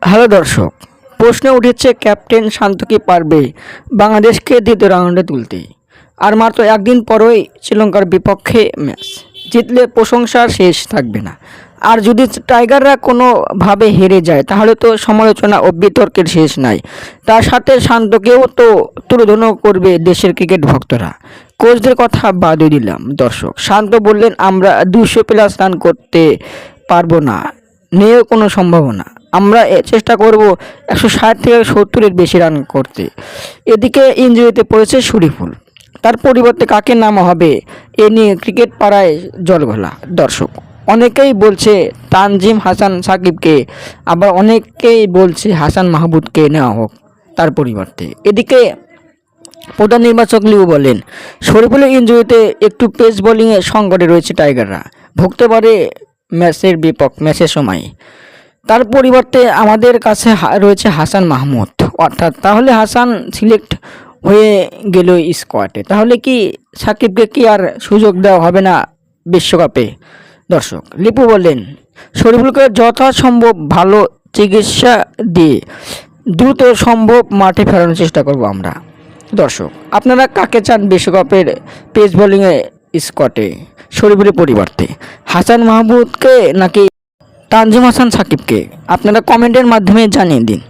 Hello দর্শক, প্রশ্ন উঠেছে ক্যাপ্টেন শান্ত কি পারবে বাংলাদেশকে দ্বিতীয় রাউন্ডে তুলতে। আর মাত্র একদিন পরই শ্রীলঙ্কার বিপক্ষে ম্যাচ জিতলে প্রশংসার শেষ থাকবে না। আর যদি টাইগাররা কোনোভাবে হেরে যায় তাহলে তো সমালোচনা ও বিতর্কের শেষ নাই। তার সাথে শান্তকেও তো তুলোধুনো করবে দেশের ক্রিকেট ভক্তরা। কোচদের কথা বাদই দিলাম দর্শক, শান্ত বললেন আমরা 200+ রান করতে পারবো না, নেই কোনো সম্ভাবনা। আমরা চেষ্টা করব 160 থেকে 70-এর বেশি রান করতে। এদিকে ইনজুরিতে পড়েছে শরীফুল, তার পরিবর্তে কাকে নামা হবে এ নিয়ে ক্রিকেট পাড়ায় জলঘোলা দর্শক। অনেকেই বলছে তানজিম হাসান সাকিবকে, আবার অনেকেই বলছে হাসান মাহমুদকে নেওয়া হোক তার পরিবর্তে। এদিকে প্রধান নির্বাচক লিউ বলেন শরীফুলের ইনজুরিতে একটু পেস বোলিংয়ে সংকটে রয়েছে টাইগাররা, ভুগতে পারে ম্যাচের সময়। তার পরিবর্তে আমাদের কাছে রয়েছে হাসান মাহমুদ, অর্থাৎ তাহলে হাসান সিলেক্ট হয়ে গেল স্কোয়াডে, তাহলে কি সাকিবকে কি আর সুযোগ দেওয়া হবে না বিশ্বকাপে? দর্শক লিপু বললেন শরীফুলকে যথাসম্ভব ভালো চিকিৎসা দিয়ে দ্রুত সম্ভব মাঠে ফেরানোর চেষ্টা করব আমরা। দর্শক আপনারা কাকে চান বিশ্বকাপের পেস বোলিংয়ে স্কোয়াডে শরীফুলের পরিবর্তে, হাসান মাহমুদকে নাকি তানজিম হাসান সাকিবকে? আপনারা কমেন্টের মাধ্যমে জানিয়ে দিন।